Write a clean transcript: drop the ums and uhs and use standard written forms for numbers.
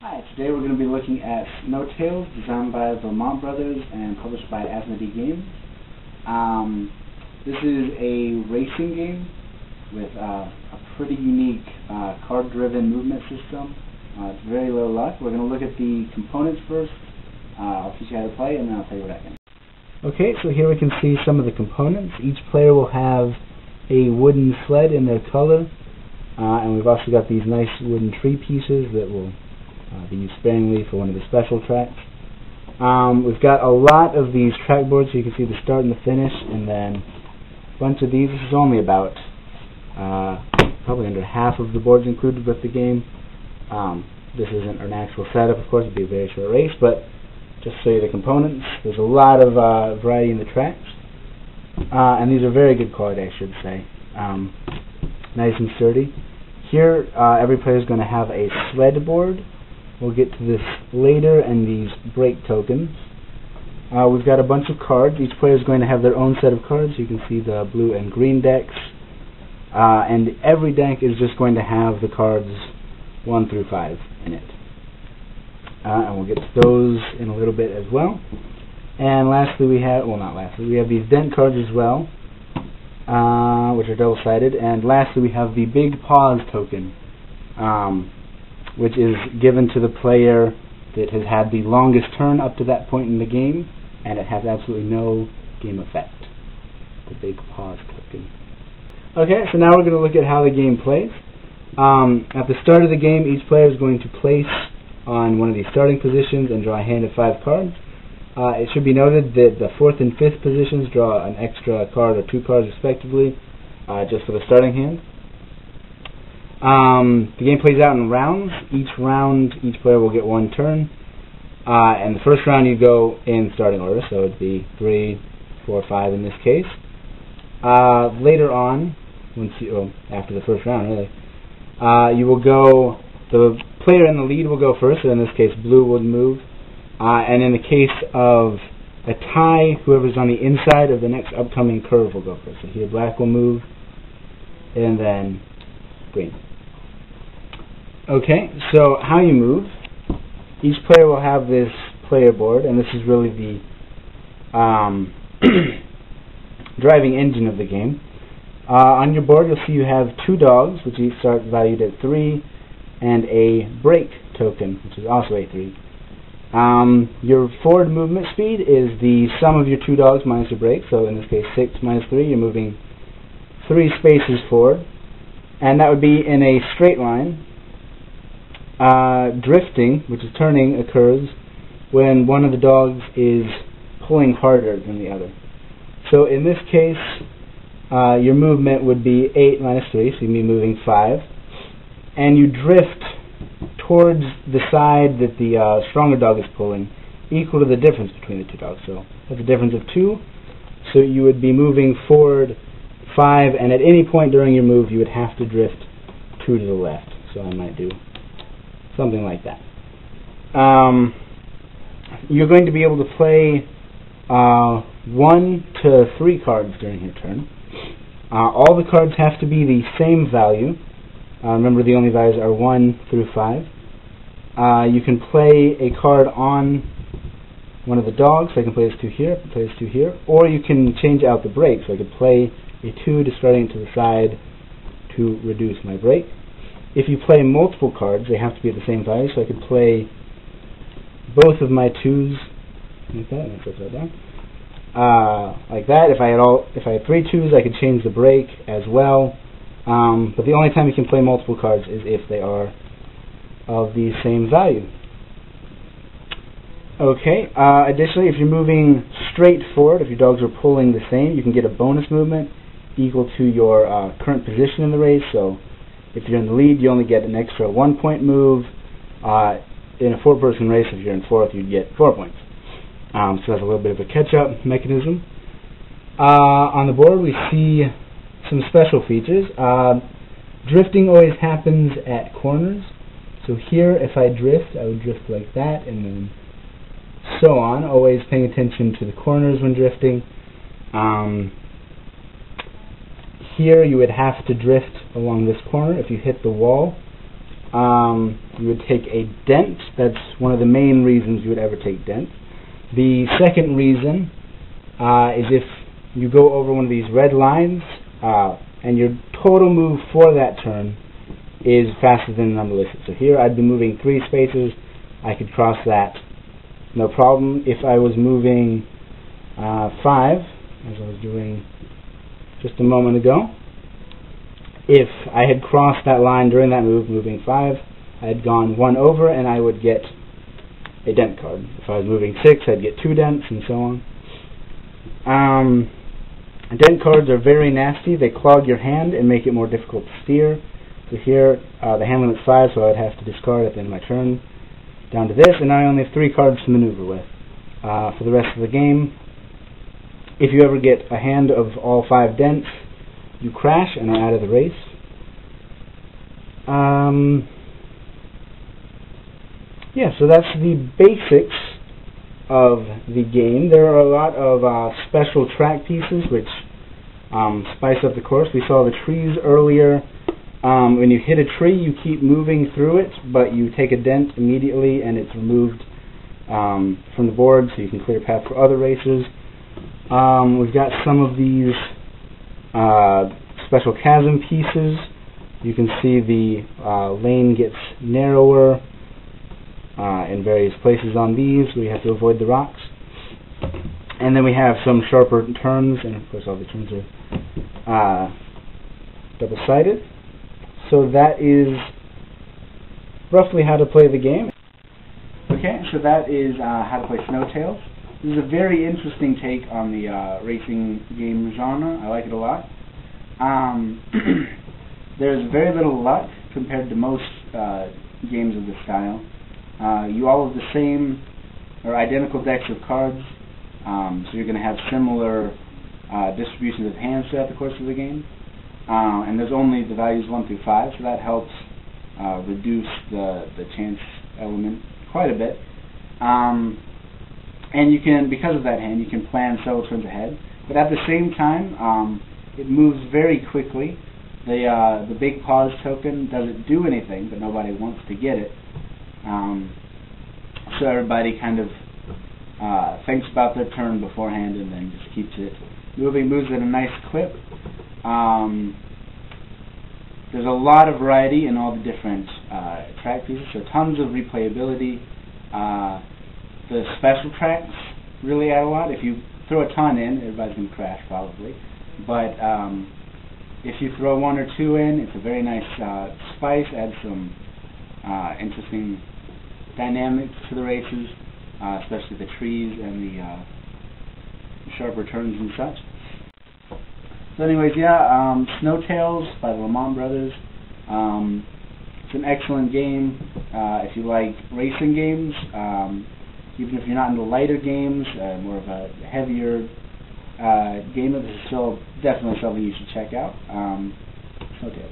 Hi, today we're going to be looking at Snow Tales, designed by Vermont Brothers and published by Boardgame. This is a racing game with a pretty unique card-driven movement system. It's very low luck. We're going to look at the components first. I'll teach you how to play, and then I'll tell you what I think. Okay, so here we can see some of the components. Each player will have a wooden sled in their color, and we've also got these nice wooden tree pieces that will be used sparingly for one of the special tracks. We've got a lot of these track boards, so you can see the start and the finish, and then a bunch of these. This is only about probably under half of the boards included with the game. This isn't an actual setup, of course. It'd be a very short race, but just to show you the components, there's a lot of variety in the tracks, and these are very good quality, I should say. Nice and sturdy. Here, every player is going to have a sled board. We'll get to this later, and these break tokens. We've got a bunch of cards. Each player is going to have their own set of cards. You can see the blue and green decks. And every deck is just going to have the cards 1 through 5 in it. And we'll get to those in a little bit as well. And lastly we have, well, not lastly, we have these dent cards as well, which are double-sided. And lastly we have the Big Paws token, which is given to the player that has had the longest turn up to that point in the game, and it has absolutely no game effect. The Big Paws token. Okay, so now we're going to look at how the game plays. At the start of the game, each player is going to place on one of these starting positions and draw a hand of 5 cards. It should be noted that the 4th and 5th positions draw an extra card or 2 cards respectively, just for the starting hand. The game plays out in rounds. Each round, each player will get 1 turn. And the first round you go in starting order, so it'd be 3, 4, 5 in this case. Later on, after the first round really, you will go, the player in the lead will go first, so in this case blue would move. And in the case of a tie, whoever's on the inside of the next upcoming curve will go first. So here black will move, and then green. Okay, so how you move. Each player will have this player board, and this is really the driving engine of the game. On your board you'll see you have 2 dogs, which each start valued at 3, and a break token, which is also a 3. Your forward movement speed is the sum of your 2 dogs minus your break, so in this case 6 minus 3, you're moving 3 spaces forward, and that would be in a straight line. Drifting, which is turning, occurs when one of the dogs is pulling harder than the other. So in this case, your movement would be 8 minus 3, so you'd be moving 5. And you drift towards the side that the stronger dog is pulling, equal to the difference between the 2 dogs. So that's a difference of 2. So you would be moving forward 5, and at any point during your move you would have to drift 2 to the left. So I might do something like that. You're going to be able to play 1 to 3 cards during your turn. All the cards have to be the same value. Remember, the only values are 1 through 5. You can play a card on one of the dogs, so I can play this 2 here, play this 2 here, or you can change out the break, so I could play a 2 discarding it to the side to reduce my break. If you play multiple cards, they have to be at the same value, so I could play both of my 2s like that, and I flip that down. Like that. If I had 3 2s, I could change the break as well. But the only time you can play multiple cards is if they are of the same value. Okay, additionally, if you're moving straight forward, if your dogs are pulling the same, you can get a bonus movement equal to your current position in the race. So if you're in the lead, you only get an extra 1-point move. In a 4-person race, if you're in 4th, you'd get 4 points. So that's a little bit of a catch-up mechanism. On the board, we see some special features. Drifting always happens at corners. So here, if I drift, I would drift like that, and then so on, always paying attention to the corners when drifting. Here you would have to drift along this corner. If you hit the wall, you would take a dent. That's one of the main reasons you would ever take dent. The second reason is if you go over one of these red lines and your total move for that turn is faster than the number listed. So here I'd be moving 3 spaces. I could cross that no problem. If I was moving 5, as I was doing just a moment ago, if I had crossed that line during that move, moving 5, I had gone 1 over and I would get a dent card. If I was moving 6, I'd get 2 dents, and so on. Dent cards are very nasty. They clog your hand and make it more difficult to steer. So here, the hand limit's 5, so I'd have to discard at the end of my turn down to this, and now I only have 3 cards to maneuver with. For the rest of the game, if you ever get a hand of all 5 dents, you crash and are out of the race. Yeah, so that's the basics of the game. There are a lot of special track pieces which spice up the course. We saw the trees earlier. When you hit a tree, you keep moving through it, but you take a dent immediately and it's removed from the board, so you can clear a path for other races. We've got some of these special chasm pieces. You can see the lane gets narrower in various places on these. We have to avoid the rocks. And then we have some sharper turns, and of course all the turns are double-sided. So that is roughly how to play the game. Okay, so that is how to play Snowtails. This is a very interesting take on the racing game genre. I like it a lot. There's very little luck compared to most games of this style. You all have the same or identical decks of cards, so you're going to have similar distributions of hands throughout the course of the game. And there's only the values 1 through 5, so that helps reduce the chance element quite a bit. And you can, because of that hand, you can plan several turns ahead. But at the same time, it moves very quickly. The big pause token doesn't do anything, but nobody wants to get it. So everybody kind of thinks about their turn beforehand and then just keeps it moving. Moves at a nice clip. There's a lot of variety in all the different track pieces, so tons of replayability. The special tracks really add a lot. If you throw a ton in, everybody's going to crash probably. But if you throw 1 or 2 in, it's a very nice spice, adds some interesting dynamics to the races, especially the trees and the sharper turns and such. So anyways, yeah, Snowtails by the Lamont Brothers. It's an excellent game if you like racing games. Even if you're not into lighter games, more of a heavier game, this is still definitely something you should check out. Snowtails.